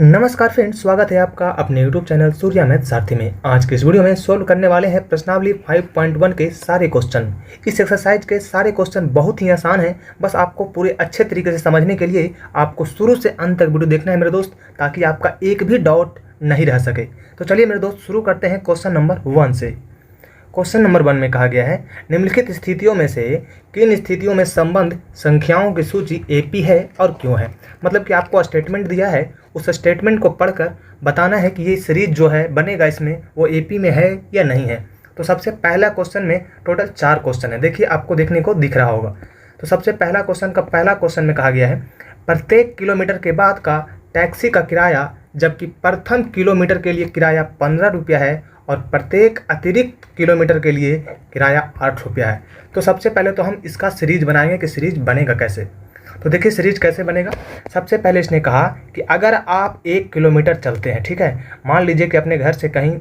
नमस्कार फ्रेंड्स, स्वागत है आपका अपने YouTube चैनल सूर्या मैथ सारथी में। आज के इस वीडियो में सोल्व करने वाले हैं प्रश्नावली 5.1 के सारे क्वेश्चन। इस एक्सरसाइज के सारे क्वेश्चन बहुत ही आसान हैं। बस आपको पूरे अच्छे तरीके से समझने के लिए आपको शुरू से अंत तक वीडियो देखना है मेरे दोस्त, ताकि आपका एक भी डाउट नहीं रह सके। तो चलिए मेरे दोस्त शुरू करते हैं क्वेश्चन नंबर 1 से। क्वेश्चन नंबर 1 में कहा गया है, निम्नलिखित स्थितियों में से किन स्थितियों में संबंध संख्याओं की सूची एपी है और क्यों है। मतलब कि आपको स्टेटमेंट दिया है, उस स्टेटमेंट को पढ़कर बताना है कि ये सीरीज जो है बनेगा इसमें वो एपी में है या नहीं है। तो सबसे पहला क्वेश्चन में टोटल 4 क्वेश्चन है, देखिए आपको देखने को दिख रहा होगा। तो सबसे पहला क्वेश्चन में कहा गया है, प्रत्येक किलोमीटर के बाद का टैक्सी का किराया जबकि प्रथम किलोमीटर के लिए किराया 15 रुपया है और प्रत्येक अतिरिक्त किलोमीटर के लिए किराया 8 रुपया है। तो सबसे पहले तो हम इसका सीरीज बनाएंगे कि सीरीज बनेगा कैसे। तो देखिए सीरीज कैसे बनेगा। सबसे पहले इसने कहा कि अगर आप 1 किलोमीटर चलते हैं, ठीक है, मान लीजिए कि अपने घर से कहीं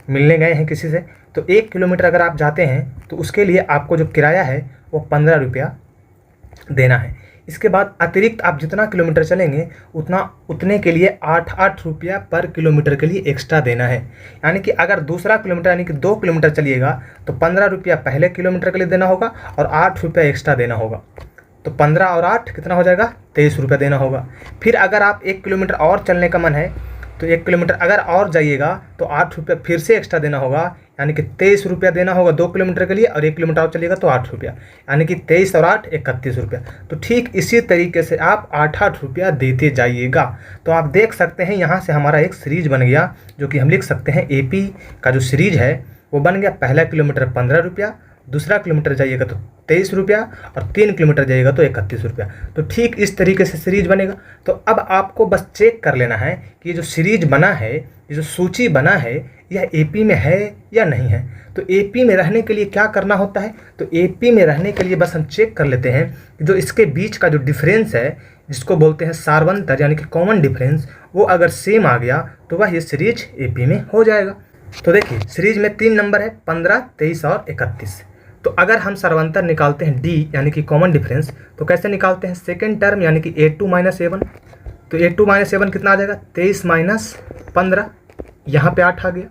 मिलने गए हैं किसी से, तो 1 किलोमीटर अगर आप जाते हैं तो उसके लिए आपको जो किराया है वो 15 रुपया देना है। इसके बाद अतिरिक्त आप जितना किलोमीटर चलेंगे उतने के लिए 8 रुपया पर किलोमीटर के लिए एक्स्ट्रा देना है। यानी कि अगर दूसरा किलोमीटर यानी कि 2 किलोमीटर चलिएगा तो 15 रुपया पहले किलोमीटर के लिए देना होगा और 8 रुपया एक्स्ट्रा देना होगा। तो 15 और 8 कितना हो जाएगा, 23 रुपया देना होगा। फिर अगर आप 1 किलोमीटर और चलने का मन है तो 1 किलोमीटर अगर और जाइएगा तो 8 रुपया फिर से एक्स्ट्रा देना होगा, यानी कि 23 रुपया देना होगा 2 किलोमीटर के लिए, और 1 किलोमीटर और चलिएगा तो 8 रुपया, यानी कि 23 और 8 31 रुपया। तो ठीक इसी तरीके से आप 8 रुपया देते जाइएगा। तो आप देख सकते हैं यहाँ से हमारा एक सीरीज बन गया, जो कि हम लिख सकते हैं एपी का जो सीरीज है वो बन गया। पहला किलोमीटर 15 रुपया, दूसरा किलोमीटर जाइएगा तो 23 रुपया और 3 किलोमीटर जाइएगा तो 31 रुपया। तो ठीक इस तरीके से सीरीज बनेगा। तो अब आपको बस चेक कर लेना है कि ये जो सीरीज बना है, ये जो सूची बना है, यह एपी में है या नहीं है। तो एपी में रहने के लिए क्या करना होता है, तो एपी में रहने के लिए बस हम चेक कर लेते हैं कि जो इसके बीच का जो डिफरेंस है, जिसको बोलते हैं सारवंतर यानी कि कॉमन डिफरेंस, वो अगर सेम आ गया तो वह ये सीरीज एपी में हो जाएगा। तो देखिए सीरीज में 3 नंबर है, 15, 23 और 31। तो अगर हम सरवंतर निकालते हैं डी यानी कि कॉमन डिफरेंस, तो कैसे निकालते हैं, सेकेंड टर्म यानी कि A2 - A1। तो A2 - A1 कितना आ जाएगा, 23 - 15, यहाँ पे 8 आ गया।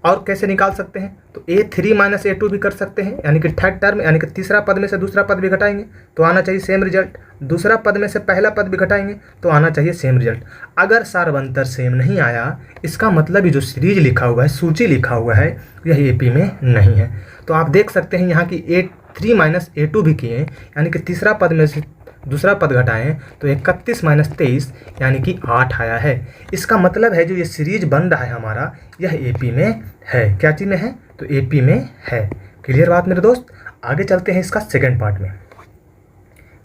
और कैसे निकाल सकते हैं, तो A3 - A2 भी कर सकते हैं, यानी कि थर्ड टर्म यानी कि तीसरा पद में से दूसरा पद भी घटाएंगे तो आना चाहिए सेम रिजल्ट। दूसरा पद में से पहला पद भी घटाएंगे तो आना चाहिए सेम रिजल्ट। अगर सारवंतर सेम नहीं आया, इसका मतलब ये जो सीरीज लिखा हुआ है, सूची लिखा हुआ है, यह एपी में नहीं है। तो आप देख सकते हैं यहाँ की A3 - A2 भी किए, यानी कि तीसरा पद में से दूसरा पद घटाएं तो 31 - 23 यानी कि 8 आया है। इसका मतलब है जो ये सीरीज बन रहा है हमारा, यह एपी में है। क्या चीज़ में है, तो एपी में है। क्लियर बात मेरे दोस्त। आगे चलते हैं इसका सेकंड पार्ट में।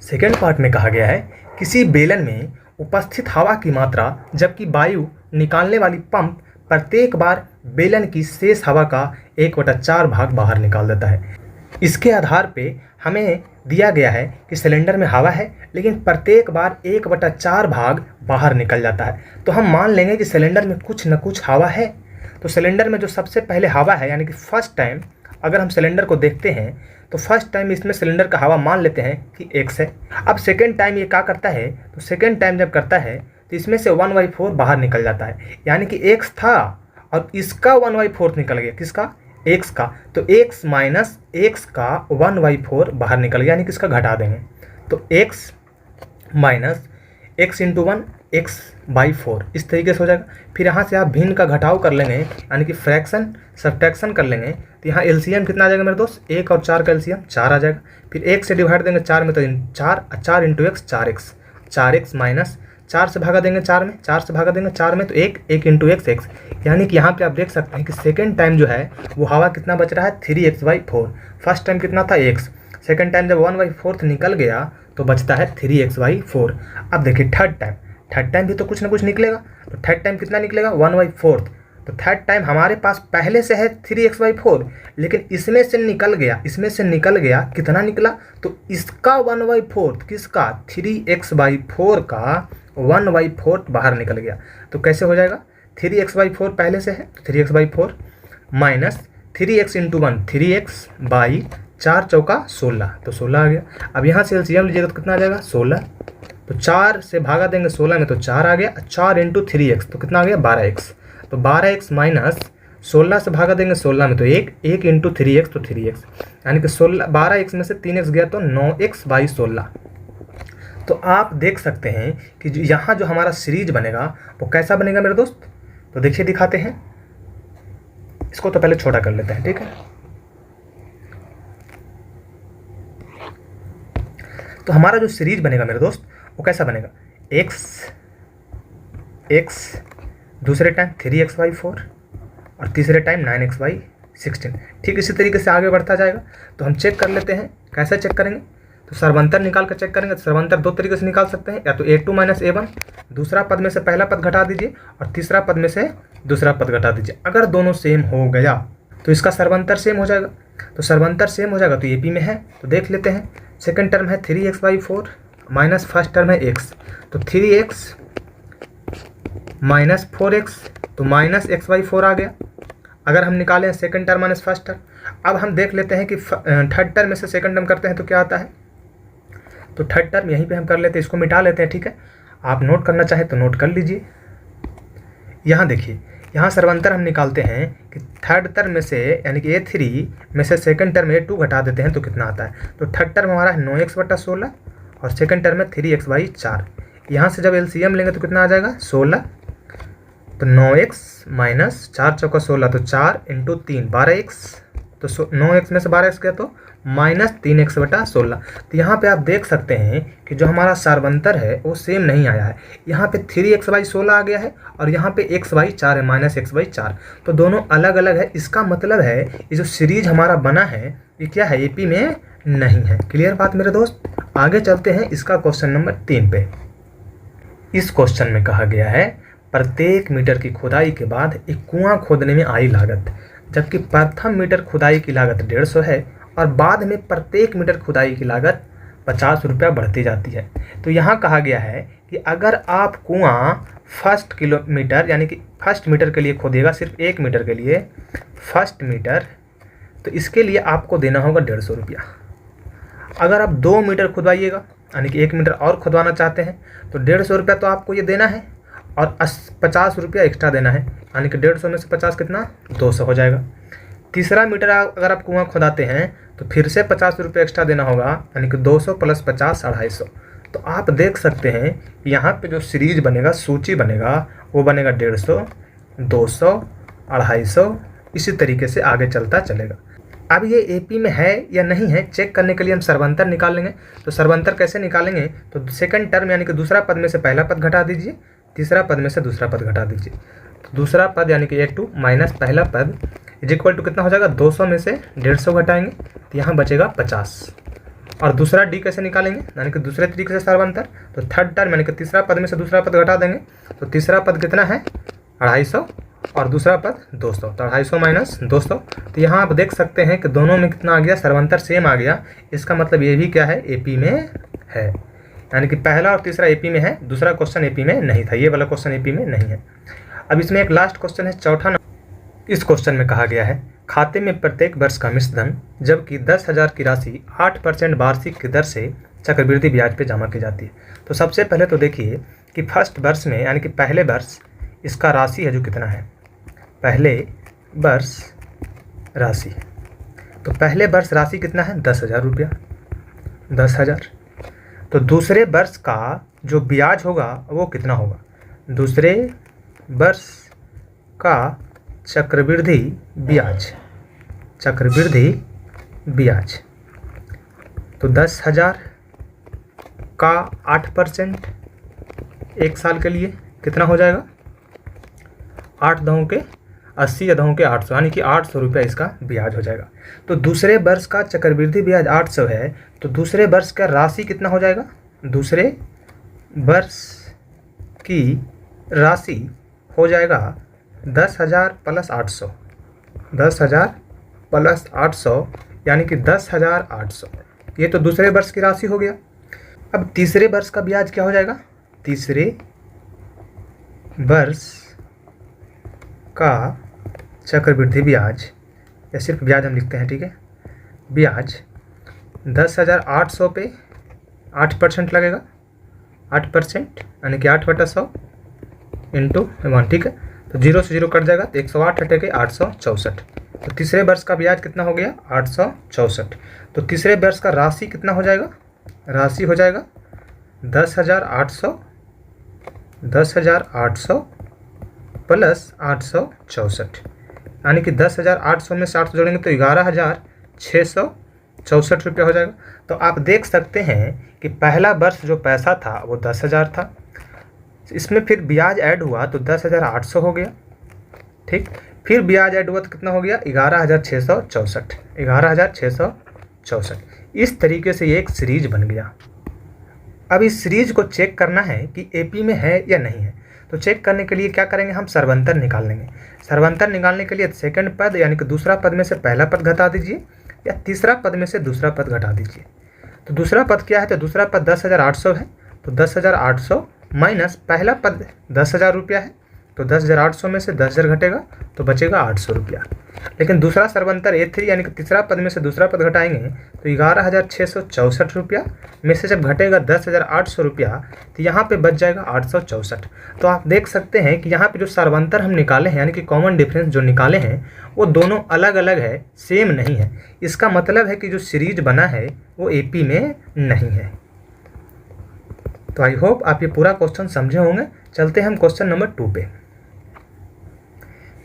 सेकंड पार्ट में कहा गया है, किसी बेलन में उपस्थित हवा की मात्रा जबकि वायु निकालने वाली पंप प्रत्येक बार बेलन की शेष हवा का 1/4 भाग बाहर निकाल देता है। इसके आधार पे हमें दिया गया है कि सिलेंडर में हवा है, लेकिन प्रत्येक बार 1/4 भाग बाहर निकल जाता है। तो हम मान लेंगे कि सिलेंडर में कुछ न कुछ हवा है। तो सिलेंडर में जो सबसे पहले हवा है, यानी कि फर्स्ट टाइम अगर हम सिलेंडर को देखते हैं तो फर्स्ट टाइम इसमें सिलेंडर का हवा मान लेते हैं कि x है। अब सेकेंड टाइम ये क्या करता है, तो सेकेंड टाइम जब करता है तो इसमें से 1/4 बाहर निकल जाता है, यानी कि x था और इसका 1/4 निकल गया, किसका, x का। तो x माइनस x का 1/4 बाहर निकल गया, यानी कि इसका घटा देंगे तो x minus x into 1 x/4 इस तरीके से हो जाएगा। फिर यहाँ से आप भिन्न का घटाव कर लेंगे, यानी कि फ्रैक्शन सब्ट्रैक्शन कर लेंगे, तो यहाँ एलसीएम कितना आ जाएगा मेरे दोस्त, 1 और 4 का एलसीएम 4 आ जाएगा। फिर 1 से डिवाइड देंगे 4 में तो 4 इंटू x 4x माइनस 4 से भागा देंगे 4 में, 4 से भागा देंगे 4 में तो 1 इंटू x, यानी कि यहाँ पे आप देख सकते हैं कि सेकेंड टाइम जो है वो हवा कितना बच रहा है, 3x/4। फर्स्ट टाइम कितना था x, सेकेंड टाइम जब 1/4 निकल गया तो बचता है 3x/4। अब देखिए थर्ड टाइम भी तो कुछ ना कुछ निकलेगा। तो थर्ड टाइम कितना निकलेगा, 1/4। तो थर्ड टाइम हमारे पास पहले से है 3x/4, लेकिन इसमें से निकल गया कितना निकला, तो इसका 1/4, किसका, 3x/4 का 1/4 बाहर निकल गया। तो कैसे हो जाएगा, 3x/4 पहले से है तो 3x/4 minus 3x into 1 3x/4 चौका 16, तो 16 आ गया। अब यहाँ से एलसीएम लीजिएगा तो कितना आ जाएगा, 16 तो 4 से भागा देंगे 16 में तो 4 आ गया, 4 इंटू 3x तो कितना आ गया 12x। तो 12x माइनस 16 से भागा देंगे 16 में तो 1 इंटू 3x तो 3x, यानी कि 12x में से 3x गया तो 9x/16। तो आप देख सकते हैं कि यहाँ जो हमारा सीरीज बनेगा वो कैसा बनेगा मेरे दोस्त। तो देखिए दिखाते हैं, इसको तो पहले छोटा कर लेते हैं, ठीक है। तो हमारा जो सीरीज बनेगा मेरे दोस्त वो कैसा बनेगा, x दूसरे टाइम 3x/4 और तीसरे टाइम 9x/16। ठीक इसी तरीके से आगे बढ़ता जाएगा। तो हम चेक कर लेते हैं, कैसे चेक करेंगे, तो सर्वंतर निकाल कर चेक करेंगे। तो सर्वंतर दो तरीके से निकाल सकते हैं, या तो a2 - a1, दूसरा पद में से पहला पद घटा दीजिए और तीसरा पद में से दूसरा पद घटा दीजिए। अगर दोनों सेम हो गया तो इसका सर्वंतर सेम हो जाएगा। तो सर्वंतर सेम हो जाएगा तो AP में है, तो देख लेते हैं। सेकंड टर्म है 3x/4 माइनस फर्स्ट टर्म है x, तो 3x माइनस 4x तो माइनस x/4 आ गया। अगर हम निकालें second term minus first term, अब हम देख लेते हैं कि थर्ड टर्म में से सेकंड टर्म करते हैं तो क्या आता है। तो थर्ड टर्म यहीं पे हम कर लेते हैं, इसको मिटा लेते हैं, ठीक है। आप नोट करना चाहें तो नोट कर लीजिए। यहाँ देखिए, यहाँ सर्वंतर हम निकालते हैं कि थर्ड टर्म में से यानी कि a3 में से सेकंड टर्म a2 घटा देते हैं तो कितना आता है। तो थर्ड टर्म हमारा है 9x/16 और सेकंड टर्म है 3x/4। यहाँ से जब LCM लेंगे तो कितना आ जाएगा 16, तो 9x माइनस 4 चौका 16 तो 4 इंटू 3 12x, तो 9x में से 12x गया तो माइनस 3x/16। तो यहाँ पे आप देख सकते हैं कि जो हमारा सर्वंतर है वो सेम नहीं आया है। यहाँ पे 3x/16 आ गया है और यहाँ पे x/4 है, माइनस x/4, तो दोनों अलग अलग है। इसका मतलब है ये जो सीरीज हमारा बना है ये क्या है, AP में नहीं है। क्लियर बात मेरे दोस्त। आगे चलते हैं इसका क्वेश्चन नंबर 3 पे। इस क्वेश्चन में कहा गया है प्रत्येक मीटर की खुदाई के बाद एक कुआं खोदने में आई लागत, जबकि प्रथम मीटर खुदाई की लागत 150 है और बाद में प्रत्येक मीटर खुदाई की लागत 50 रुपया बढ़ती जाती है। तो यहाँ कहा गया है कि अगर आप कुआं फर्स्ट किलोमीटर यानी कि फर्स्ट मीटर के लिए खोदिएगा, सिर्फ 1 मीटर के लिए फर्स्ट मीटर, तो इसके लिए आपको देना होगा 150 रुपया। अगर आप 2 मीटर खुदवाइएगा यानी कि 1 मीटर और खुदवाना चाहते हैं तो 150 रुपया तो आपको ये देना है और 50 रुपया एक्स्ट्रा देना है, यानी कि 150 में से 50 कितना 200 हो जाएगा। तीसरा मीटर अगर आप कुआं खुदाते हैं तो फिर से 50 रुपये एक्स्ट्रा देना होगा, यानी कि 200 + 50 250। तो आप देख सकते हैं यहाँ पे जो सीरीज बनेगा, सूची बनेगा, वो बनेगा 150, 200, 250, इसी तरीके से आगे चलता चलेगा। अब ये AP में है या नहीं है चेक करने के लिए हम सर्वंतर निकाल लेंगे। तो सर्वंतर कैसे निकालेंगे, तो सेकंड टर्म यानी कि दूसरा पद में से पहला पद घटा दीजिए, तीसरा पद में से दूसरा पद घटा दीजिए। तो दूसरा पद यानी कि a2 माइनस पहला पद इक्वल टू कितना हो जाएगा, 200 में से 150 घटाएंगे तो यहाँ बचेगा 50। और दूसरा D कैसे निकालेंगे, यानी कि दूसरे तरीके से सर्वंतर, तो थर्ड टर्म यानी कि तीसरा पद में से दूसरा पद घटा देंगे। तो तीसरा पद कितना है 250 और दूसरा पद 200, तो 250 माइनस 200। तो यहाँ आप देख सकते हैं कि दोनों में कितना आ गया, सर्वंतर सेम आ गया। इसका मतलब ये भी क्या है, AP में है, यानी कि पहला और तीसरा AP में है, दूसरा क्वेश्चन AP में नहीं था, ये वाला क्वेश्चन AP में नहीं है। अब इसमें एक लास्ट क्वेश्चन है, चौथा नंबर। इस क्वेश्चन में कहा गया है खाते में प्रत्येक वर्ष का मिश्र धन जबकि 10,000 की राशि 8% वार्षिक की दर से चक्रवृद्धि ब्याज पे जमा की जाती है। तो सबसे पहले तो देखिए कि फर्स्ट वर्ष में यानी कि पहले वर्ष इसका राशि है जो कितना है, पहले वर्ष राशि, तो पहले वर्ष राशि कितना है 10,000 रुपया, 10,000। तो दूसरे वर्ष का जो ब्याज होगा वो कितना होगा, दूसरे वर्ष का चक्रवृद्धि ब्याज, चक्रवृद्धि ब्याज, तो 10,000 का 8% एक साल के लिए कितना हो जाएगा, 8 दहों के 80 या दहों के 800, यानी कि 800 रुपया इसका ब्याज हो जाएगा। तो दूसरे वर्ष का चक्रवृद्धि ब्याज 800 है, तो दूसरे वर्ष का राशि कितना हो जाएगा, दूसरे वर्ष की राशि हो जाएगा 10,000 + 800, 10,000 + 800 यानी कि 10,800। ये तो दूसरे वर्ष की राशि हो गया। अब तीसरे वर्ष का ब्याज क्या हो जाएगा, तीसरे वर्ष का चक्रवृद्धि ब्याज, या सिर्फ ब्याज हम लिखते हैं, ठीक है, ब्याज 10,800 पे 8% लगेगा, 8%, यानी कि 8/100 इंटू 1, ठीक है। तो 0 से 0 कट जाएगा तो 108 हटेगा 864। तो तीसरे वर्ष का ब्याज कितना हो गया? 864। तो तीसरे वर्ष का राशि कितना हो जाएगा? राशि हो जाएगा 10,800 प्लस 864, यानी कि 10,800 में से 800 जोड़ेंगे तो 11,664 रुपया हो जाएगा। तो आप देख सकते हैं कि पहला वर्ष जो पैसा था वो 10,000 था, इसमें फिर ब्याज ऐड हुआ तो 10,800 हो गया, ठीक। फिर ब्याज ऐड हुआ तो कितना हो गया? 11,664, 11,664। इस तरीके से ये एक सीरीज बन गया। अब इस सीरीज को चेक करना है कि एपी में है या नहीं है। तो चेक करने के लिए क्या करेंगे? हम सर्वंतर निकाल लेंगे। सर्वंतर निकालने के लिए सेकंड पद यानी कि दूसरा पद में से पहला पद घटा दीजिए, या तीसरा पद में से दूसरा पद घटा दीजिए। तो दूसरा पद क्या है? तो दूसरा पद 10,800 है, तो 10,800 माइनस पहला पद 10,000 रुपया है, तो 10,800 में से 10,000 घटेगा तो बचेगा 800 रुपया। लेकिन दूसरा सर्वंतर A3 यानी कि तीसरा पद में से दूसरा पद घटाएंगे तो 11,664 रुपया में से जब घटेगा 10,800 रुपया तो यहाँ पे बच जाएगा 864। तो आप देख सकते हैं कि यहाँ पे जो सर्वंतर हम निकाले हैं यानी कि कॉमन डिफरेंस जो निकाले हैं वो दोनों अलग अलग है, सेम नहीं है। इसका मतलब है कि जो सीरीज बना है वो AP में नहीं है। तो आई होप आप ये पूरा क्वेश्चन समझे होंगे। चलते हैं हम क्वेश्चन नंबर 2 पे।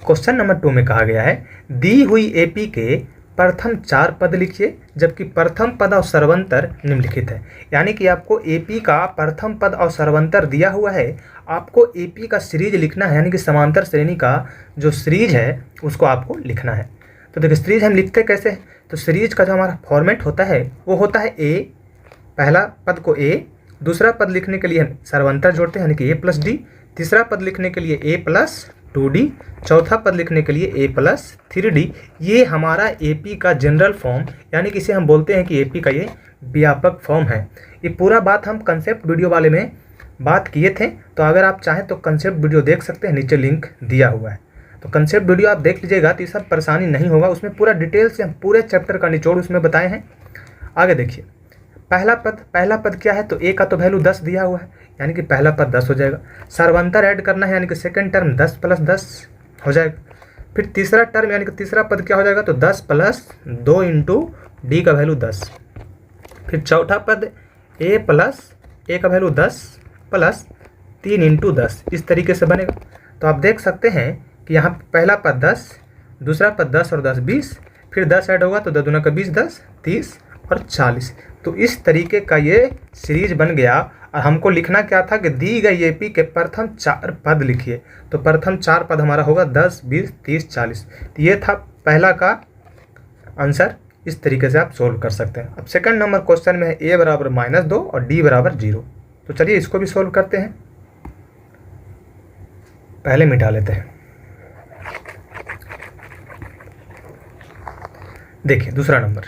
क्वेश्चन नंबर 2 में कहा गया है दी हुई AP के प्रथम 4 पद लिखिए जबकि प्रथम पद और सर्वंतर निम्नलिखित है। यानी कि आपको AP का प्रथम पद और सर्वंतर दिया हुआ है, आपको AP का सीरीज लिखना है, यानी कि समांतर श्रेणी का जो सीरीज है उसको आपको लिखना है। तो देखिए सीरीज हम लिखते कैसे हैं? तो सीरीज का जो हमारा फॉर्मेट होता है वो होता है A, पहला पद को A, दूसरा पद लिखने के लिए हम सर्वंतर जोड़ते हैं यानी कि A+D, तीसरा पद लिखने के लिए A+2D, चौथा पद लिखने के लिए A+3D। ये हमारा AP का जनरल फॉर्म यानी कि इसे हम बोलते हैं कि AP का ये व्यापक फॉर्म है। ये पूरा बात हम कंसेप्ट वीडियो वाले में बात किए थे, तो अगर आप चाहें तो कंसेप्ट वीडियो देख सकते हैं, नीचे लिंक दिया हुआ है। तो कंसेप्ट वीडियो आप देख लीजिएगा तो ये सब परेशानी नहीं होगा, उसमें पूरा डिटेल से हम पूरे चैप्टर का निचोड़ उसमें बताए हैं। आगे देखिए पहला पद क्या है? तो A का तो वैल्यू 10 दिया हुआ है यानी कि पहला पद 10 हो जाएगा। सर्वंतर ऐड करना है यानी कि सेकंड टर्म 10 + 10 हो जाएगा। फिर तीसरा टर्म यानी कि तीसरा पद क्या हो जाएगा? तो 10 + 2 इंटू D का वैल्यू 10। फिर चौथा पद A का वैल्यू 10 + 3 इंटू 10, इस तरीके से बनेगा। तो आप देख सकते हैं कि यहाँ पहला पद 10, दूसरा पद 10 और 10 20, फिर 10 ऐड होगा तो 2 दूना का 20, 10 30 और 40। तो इस तरीके का ये सीरीज बन गया। और हमको लिखना क्या था कि दी गई AP के प्रथम 4 पद लिखिए। तो प्रथम 4 पद हमारा होगा 10 20 30 40। तो ये था पहला का आंसर। इस तरीके से आप सोल्व कर सकते हैं। अब सेकंड नंबर क्वेश्चन में है A = -2 और D = 0। तो चलिए इसको भी सोल्व करते हैं। पहले मिटा लेते हैं। देखिए दूसरा नंबर,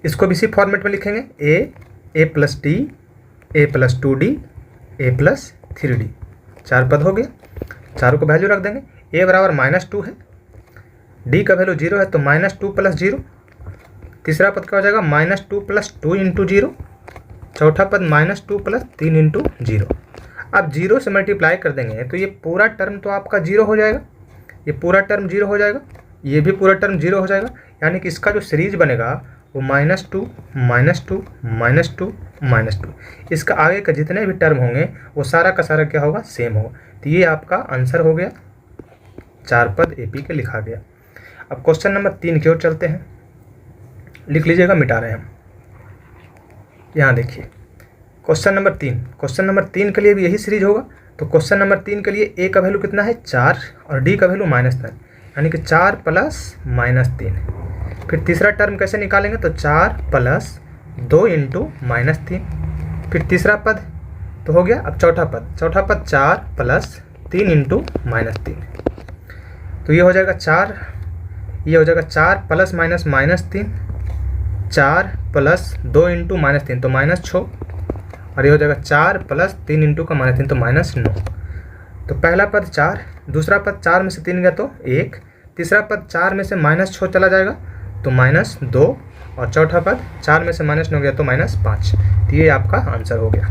इसको भी इसी फॉर्मेट में लिखेंगे A+D, A+2D, A+3D। 4 पद हो गए, चारों को वैल्यू रख देंगे। A = -2 है, D का वैल्यू 0 है तो -2 + 0। तीसरा पद क्या हो जाएगा? -2 + 2 इंटू 0। चौथा पद -2 + 3 इंटू 0। अब 0 से मल्टीप्लाई कर देंगे तो ये पूरा टर्म तो आपका 0 हो जाएगा, ये पूरा टर्म 0 हो जाएगा, ये भी पूरा टर्म 0 हो जाएगा। यानी कि इसका जो सीरीज बनेगा वो -2 -2 -2 -2। इसका आगे का जितने भी टर्म होंगे वो सारा का सारा क्या होगा? सेम होगा। तो ये आपका आंसर हो गया, 4 पद AP के लिखा गया। अब क्वेश्चन नंबर 3 की ओर चलते हैं। लिख लीजिएगा, मिटा रहे हैं हम। यहाँ देखिए क्वेश्चन नंबर 3 के लिए भी यही सीरीज होगा। तो क्वेश्चन नंबर 3 के लिए A का वैल्यू कितना है? 4 और D का वैल्यू -9, यानी कि 4 + -3। फिर तीसरा टर्म कैसे निकालेंगे? तो 4 + 2 इंटू -3। फिर तीसरा पद तो हो गया। अब चौथा पद 4 + 3 इंटू -3। तो ये हो जाएगा 4, ये हो जाएगा 4 + -3, 4 + 2 इंटू -3 तो -6, और ये हो जाएगा 4 + 3 इंटू का -3 तो -9। तो पहला पद 4, दूसरा पद 4 में से 3 गया तो 1, तीसरा पद 4 में से -6 चला जाएगा तो -2, और चौथा पद 4 में से -9 गया तो -5। तो ये आपका आंसर हो गया।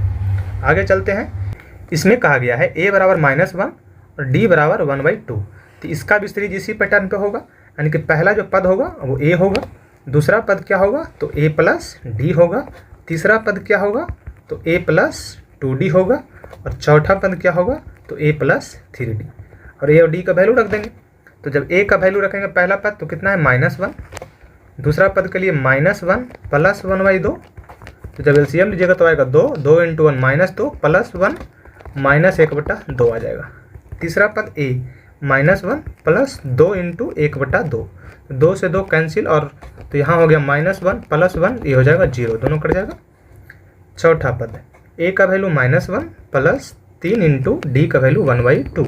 आगे चलते हैं। इसमें कहा गया है a बराबर -1 और d बराबर 1/2। तो इसका भी सीरीज इसी पैटर्न पे होगा, यानी कि पहला जो पद होगा वो a होगा, दूसरा पद क्या होगा तो a प्लस d होगा, तीसरा पद क्या होगा तो a प्लस 2d होगा, और चौथा पद क्या होगा तो a प्लस 3d। और a और d का वैल्यू रख देंगे। तो जब a का वैल्यू रखेंगे पहला पद तो कितना है -1, दूसरा पद के लिए -1 प्लस 1/2। तो जब एलसीएम लीजिएगा तो आएगा 2, 2 × 1 -2 प्लस 1 -1/2 आ जाएगा। तीसरा पद a -1 प्लस 2 × 1/2, 2 से 2 कैंसिल, और तो यहाँ हो गया -1 प्लस 1, ये हो जाएगा 0, दोनों कट जाएगा। चौथा पद a का वैल्यू -1 प्लस 3 × d का वैल्यू 1/2।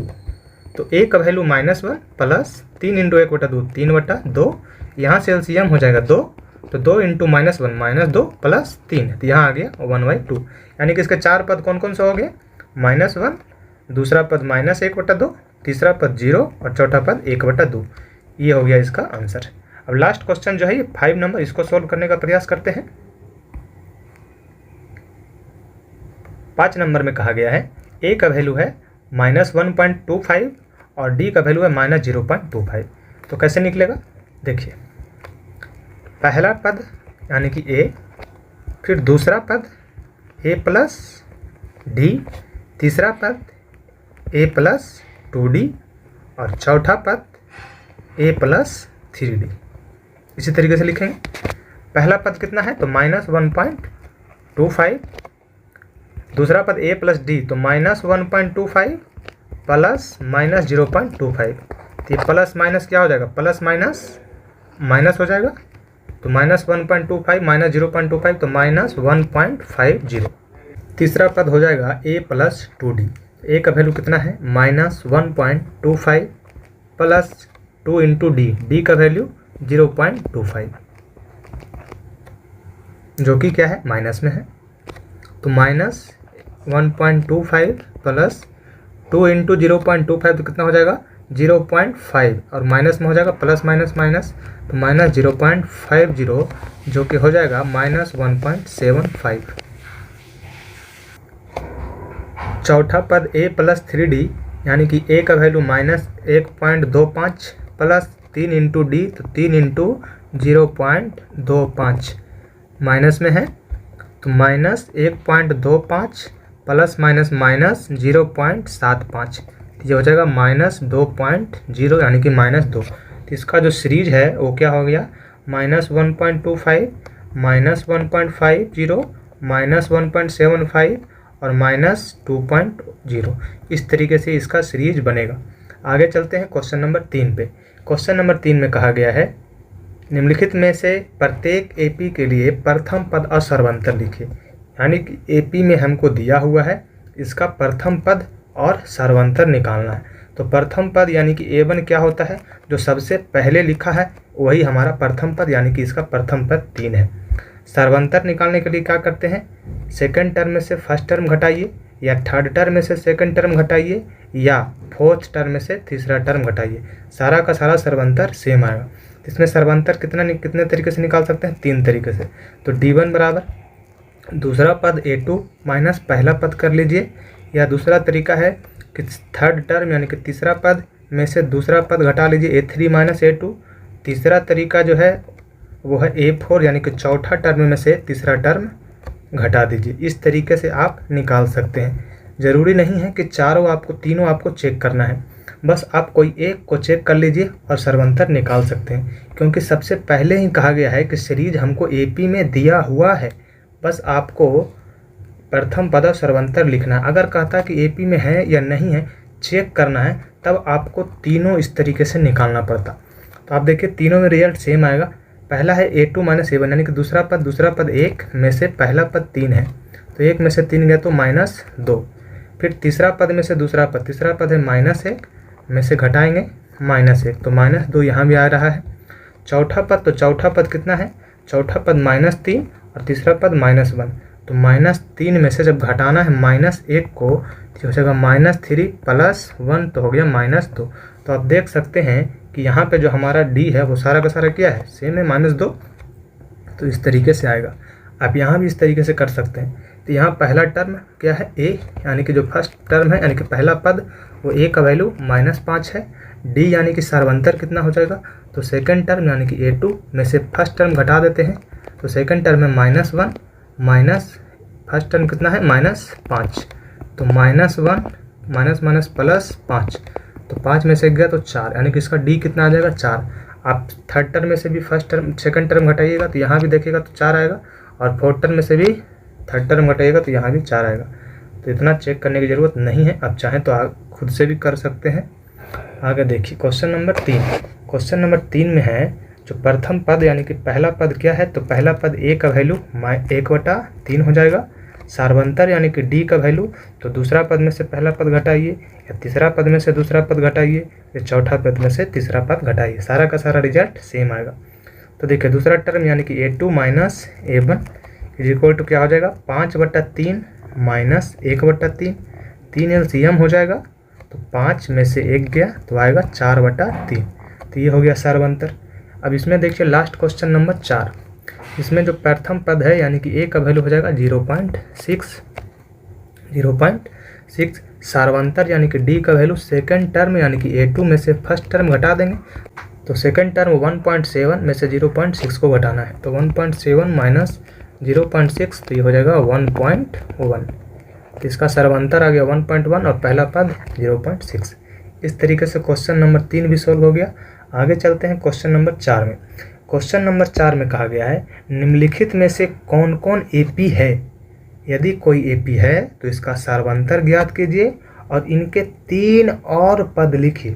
तो a का वैल्यू -1 प्लस 3 × 1/2 3/2, यहाँ से एलसीएम हो जाएगा 2, तो 2 × -1 -2 प्लस 3, तो यहाँ आ गया 1/2। यानी कि इसके 4 पद कौन कौन से हो गए -1, दूसरा पद -1/2, तीसरा पद 0 और चौथा पद 1/2। ये हो गया इसका आंसर। अब लास्ट क्वेश्चन जो है ये 5 नंबर, इसको सोल्व करने का प्रयास करते हैं। 5 नंबर में कहा गया है a का वैल्यू है -1.25 और d का वैल्यू है -0.25। तो कैसे निकलेगा देखिए, पहला पद यानी कि a, फिर दूसरा पद a प्लस d, तीसरा पद a प्लस 2d और चौथा पद a प्लस 3d। इसी तरीके से लिखेंगे। पहला पद कितना है तो -1.25, दूसरा पद a प्लस d तो -1.25 प्लस -0.25। तो ये प्लस माइनस क्या हो जाएगा, प्लस माइनस माइनस हो जाएगा, तो -1.25 -0.25 तो -1.50। तीसरा पद हो जाएगा a प्लस 2d। a का वैल्यू कितना है -1.25 प्लस 2 × d, d का वैल्यू 0.25 जो कि क्या है माइनस में है। तो -1.25 प्लस 2 × 0.25 तो कितना हो जाएगा 0.5, और माइनस में हो जाएगा प्लस माइनस माइनस, तो -0.50 जो कि हो जाएगा -1.75। चौथा पद a प्लस 3d, यानी कि a का वैल्यू -1.25 प्लस 3 × d, तो 3 × 0.25 माइनस में है, तो -1.25 प्लस माइनस माइनस 0.75, ये हो जाएगा -2.0 यानी कि -2। तो इसका जो सीरीज है वो क्या हो गया -1.25 -1.50 -1.75 और -2.0। इस तरीके से इसका सीरीज बनेगा। आगे चलते हैं क्वेश्चन नंबर 3 पे। क्वेश्चन नंबर 3 में कहा गया है निम्नलिखित में से प्रत्येक एपी के लिए प्रथम पद और सर्वंतर लिखिए। यानी कि एपी में हमको दिया हुआ है इसका प्रथम पद और सर्वंतर निकालना है। तो प्रथम पद यानी कि A1 क्या होता है, जो सबसे पहले लिखा है वही हमारा प्रथम पद, यानी कि इसका प्रथम पद 3 है। सर्वंतर निकालने के लिए क्या करते हैं, सेकंड टर्म में से फर्स्ट टर्म घटाइए, या थर्ड टर्म में से सेकंड टर्म घटाइए, या फोर्थ टर्म में से तीसरा टर्म घटाइए। सारा का सारा सर्वंतर सेम आएगा। इसमें सर्वंतर कितने तरीके से निकाल सकते हैं, 3 तरीके से। तो D1 बराबर दूसरा पद A2 माइनस पहला पद कर लीजिए, या दूसरा तरीका है कि थर्ड टर्म यानी कि तीसरा पद में से दूसरा पद घटा लीजिए A3 माइनस A2। तीसरा तरीका जो है वो है A4 यानी कि चौथा टर्म में से तीसरा टर्म घटा दीजिए। इस तरीके से आप निकाल सकते हैं। ज़रूरी नहीं है कि तीनों आपको चेक करना है, बस आप कोई एक को चेक कर लीजिए और सर्वंतर निकाल सकते हैं, क्योंकि सबसे पहले ही कहा गया है कि सीरीज हमको एपी में दिया हुआ है। बस आपको प्रथम पद और सर्वंतर लिखना है। अगर कहता कि एपी में है या नहीं है चेक करना है, तब आपको तीनों इस तरीके से निकालना पड़ता। तो आप देखिए तीनों में रिजल्ट सेम आएगा। पहला है A2 माइनस A1 यानी कि दूसरा पद 1 में से पहला पद 3 है, तो 1 में से 3 गया तो -2। फिर तीसरा पद में से दूसरा पद, तीसरा पद है -1 में से घटाएंगे -1, तो -2 यहाँ भी आ रहा है। चौथा पद, तो चौथा पद कितना है, चौथा पद -3 और तीसरा पद -1, तो -3 में से जब घटाना है -1 को तो हो जाएगा -3 + 1 तो हो गया -2। तो आप देख सकते हैं कि यहाँ पे जो हमारा D है वो सारा का सारा क्या है, सेम है -2। तो इस तरीके से आएगा। आप यहाँ भी इस तरीके से कर सकते हैं। तो यहाँ पहला टर्म क्या है a, यानी कि जो फर्स्ट टर्म है यानी कि पहला पद वो a का वैल्यू -5 है। d यानी कि सार्वंतर कितना हो जाएगा, तो सेकंड टर्म यानी कि a2 में से फर्स्ट टर्म घटा देते हैं, तो सेकंड टर्म है -1 माइनस फर्स्ट टर्म कितना है -5, तो -1 माइनस माइनस +5, तो 5 में से गया तो 4, यानी कि इसका d कितना आ जाएगा 4। आप थर्ड टर्म में से भी फर्स्ट टर्म सेकंड टर्म घटाइएगा तो यहाँ भी देखिएगा तो 4 आएगा, और फोर्थ टर्म में से भी थर्ड टर्म घटाइएगा तो यहाँ भी 4 आएगा। तो इतना चेक करने की ज़रूरत नहीं है, आप चाहें तो आप खुद से भी कर सकते हैं। आगे देखिए क्वेश्चन नंबर 3। क्वेश्चन नंबर 3 में है जो प्रथम पद यानी कि पहला पद क्या है, तो पहला पद a का वैल्यू 1/3 हो जाएगा। सार्वंतर यानी कि d का वैल्यू, तो दूसरा पद में से पहला पद घटाइए, या तीसरा पद में से दूसरा पद घटाइए, या चौथा पद में से तीसरा पद घटाइए, सारा का सारा रिजल्ट सेम आएगा। तो देखिए दूसरा टर्म यानी कि a2 minus a1 is equal to क्या हो जाएगा 5/3 माइनस 1/3, 3 एलसीएम हो जाएगा, तो 5 में से 1 गया तो आएगा 4/3। तो ये हो गया सार्वंतर। अब इसमें देखिए लास्ट क्वेश्चन नंबर 4, इसमें जो प्रथम पद है यानी कि a का वैल्यू हो जाएगा 0.6, सार्वंतर यानी कि d का वैल्यू सेकंड टर्म यानी कि a2 में से फर्स्ट टर्म घटा देंगे, तो सेकंड टर्म 1.7 में से 0.6 को घटाना है, तो 1.7 माइनस 0.6, तो ये हो जाएगा 1.1। तो इसका सर्वांतर आ गया 1.1 और पहला पद 0.6। इस तरीके से क्वेश्चन नंबर 3 भी सोल्व हो गया। आगे चलते हैं क्वेश्चन नंबर 4 में। क्वेश्चन नंबर 4 में कहा गया है निम्नलिखित में से कौन कौन एपी है, यदि कोई एपी है तो इसका सार्वंतर ज्ञात कीजिए और इनके 3 और पद लिखिए।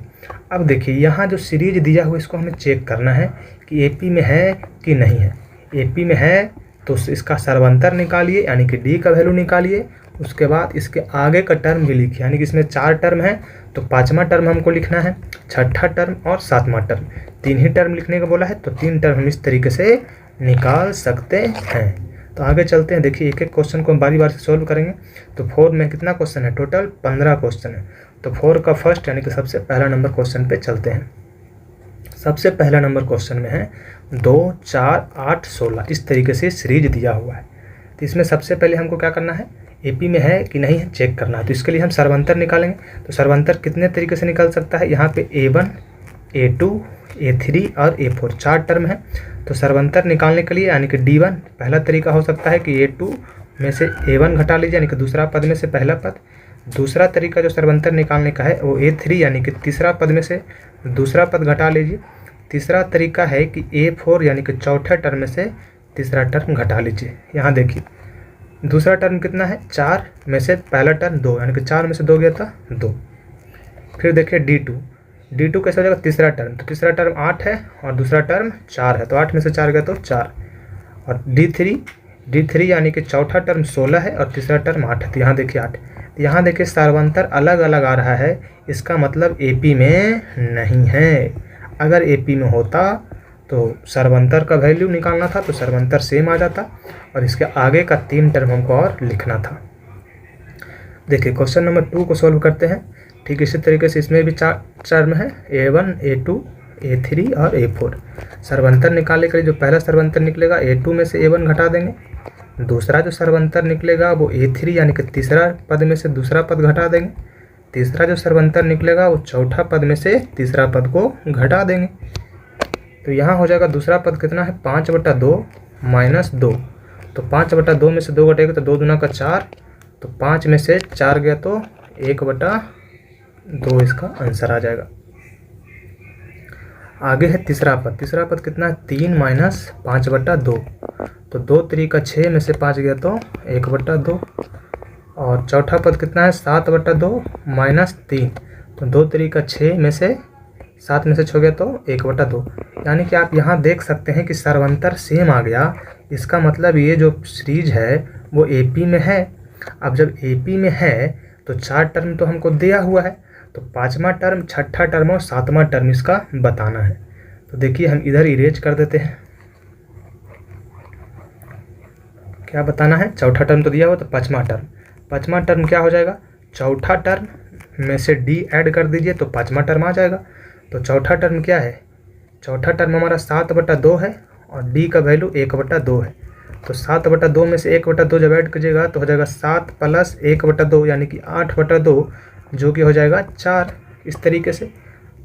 अब देखिए यहाँ जो सीरीज दिया हुआ इसको हमें चेक करना है कि एपी में है कि नहीं है। एपी में है तो इसका सार्वंतर निकालिए यानी कि डी का वैल्यू निकालिए, उसके बाद इसके आगे का टर्म भी लिखिए, यानी कि इसमें 4 टर्म है तो 5वां टर्म हमको लिखना है, 6ठा टर्म और 7वां टर्म, 3 ही टर्म लिखने का बोला है, तो 3 टर्म हम इस तरीके से निकाल सकते हैं। तो आगे चलते हैं। देखिए एक एक क्वेश्चन को हम बारी बारी से सोल्व करेंगे। तो 4 में कितना क्वेश्चन है, टोटल 15 क्वेश्चन है। तो 4 का फर्स्ट यानी कि सबसे पहला नंबर क्वेश्चन पे चलते हैं। सबसे पहला नंबर क्वेश्चन में है 2, 4, 8, 16 इस तरीके से सीरीज दिया हुआ है। तो इसमें सबसे पहले हमको क्या करना है, एपी में है कि नहीं है चेक करना है। तो इसके लिए हम सर्वंतर निकालेंगे। तो सर्वंतर कितने तरीके से निकल सकता है, यहाँ पे A1, A2, A3 और A4 4 टर्म है। तो सर्वंतर निकालने के लिए यानी कि D1 पहला तरीका हो सकता है कि A2 में से A1 घटा लीजिए यानी कि दूसरा पद में से पहला पद। दूसरा तरीका जो सर्वंतर निकालने का है वो A3 यानी कि तीसरा पद में से दूसरा पद घटा लीजिए। तीसरा तरीका है कि A4 यानी कि चौथे टर्म में से तीसरा टर्म घटा लीजिए। यहाँ देखिए दूसरा टर्म कितना है, 4 में से पहला टर्म 2 यानी कि 4 में से 2 गया था 2। फिर देखिए D2 कैसे हो जाएगा, तीसरा टर्म, तो तीसरा टर्म 8 है और दूसरा टर्म 4 है, तो 8 में से 4 गया तो 4। और D3 यानी कि चौथा टर्म 16 है और तीसरा टर्म 8 है, तो यहाँ देखिए 8। तो यहाँ देखिए सार्वंतर अलग अलग आ रहा है, इसका मतलब AP में नहीं है। अगर AP में होता तो सर्वंतर का वैल्यू निकालना था, तो सर्वंतर सेम आ जाता और इसके आगे का 3 टर्म हमको और लिखना था। देखिए क्वेश्चन नंबर 2 को सॉल्व करते हैं। ठीक इसी तरीके से इसमें भी 4 टर्म है, A1, A2, A3 और A4। सर्वंतर निकालने के लिए जो पहला सर्वंतर निकलेगा A2 में से A1 घटा देंगे। दूसरा जो सर्वंतर निकलेगा वो A3 यानी कि तीसरा पद में से दूसरा पद घटा देंगे। तीसरा जो सर्वंतर निकलेगा वो चौथा पद में से तीसरा पद को घटा देंगे। तो यहाँ हो जाएगा दूसरा पद कितना है, 5/2 माइनस 2। तो 5/2 में से 2 घटेगा तो 2 दूना का 4, तो 5 में से 4 गया तो 1/2 इसका आंसर आ जाएगा। आगे है तीसरा पद। तीसरा पद कितना है, 3 माइनस 5/2, तो 2 3 6 में से 5 गया तो 1/2। और चौथा पद कितना है, 7/2 माइनस 3, तो 2 3 6 में से 7 में से 6 गया तो 1/2। यानी कि आप यहाँ देख सकते हैं कि सर्वंतर सेम आ गया। इसका मतलब ये जो सीरीज है वो AP में है। अब जब AP में है तो 4 टर्म तो हमको दिया हुआ है, तो 5वां टर्म, 6ठा टर्म और 7वां टर्म इसका बताना है। तो देखिए हम इधर इरेज कर देते हैं। क्या बताना है, चौथा टर्म तो दिया हुआ, तो 5वां टर्म। 5वां टर्म क्या हो जाएगा, चौथा टर्म में से D ऐड कर दीजिए तो 5वां टर्म आ जाएगा। तो चौथा टर्म क्या है, चौथा टर्म हमारा 7/2 है और डी का वैल्यू 1/2 है। तो 7/2 में से 1/2 जब ऐड कीजिएगा तो हो जाएगा 7 + 1/2 यानी कि 8/2, जो कि हो जाएगा 4। इस तरीके से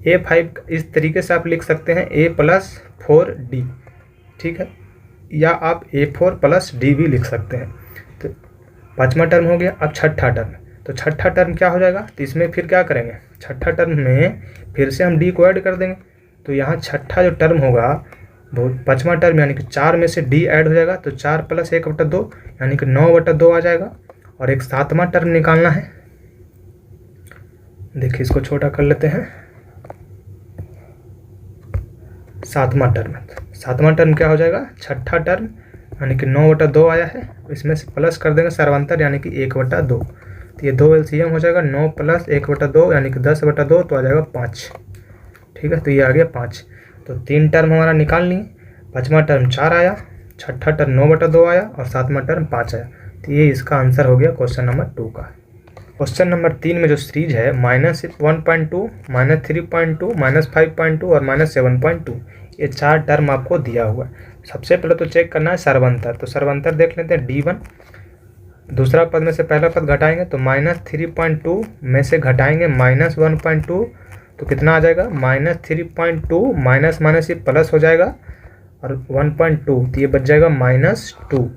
A5 इस तरीके से आप लिख सकते हैं A + 4D, ठीक है, या आप A4 + D भी लिख सकते हैं। तो पाँचवा टर्म हो गया। अब छठा टर्म, तो छठा टर्म क्या हो जाएगा, तो इसमें फिर क्या करेंगे, छठा टर्म में फिर से हम D को ऐड कर देंगे। तो यहाँ छठा जो टर्म होगा वो पाँचवा टर्म यानी कि 4 में से D ऐड हो जाएगा, तो 4 + 1/2 यानी कि 9/2 आ जाएगा। और एक सातवां टर्म निकालना है। देखिए इसको छोटा कर लेते हैं। सातवां टर्म क्या हो जाएगा, छठा टर्म यानी कि 9/2 आया है, इसमें से प्लस कर देंगे सर्वांतर यानी कि 1/2। तो ये 2 LCM हो जाएगा, 9 + 1/2 यानी कि 10/2, तो आ जाएगा 5। ठीक है, तो ये आ गया 5। तो 3 टर्म हमारा निकाल लिए। पाँचवा टर्म 4 आया, छठा टर्म 9/2 आया और सातवां टर्म 5 आया। तो ये इसका आंसर हो गया क्वेश्चन नंबर 2 का। क्वेश्चन नंबर 3 में जो सीरीज है -1.2, -3.2, -5.2 और -7.2, ये 4 टर्म आपको दिया हुआ है। सबसे पहले तो चेक करना है सर्वंतर। तो सर्वंतर देख लेते हैं D1। दूसरा पद में से पहला पद घटाएंगे तो -3.2 में से घटाएंगे -1.2, तो कितना आ जाएगा, -3.2 माइनस माइनस ये प्लस हो जाएगा और 1.2, तो ये बच जाएगा -2।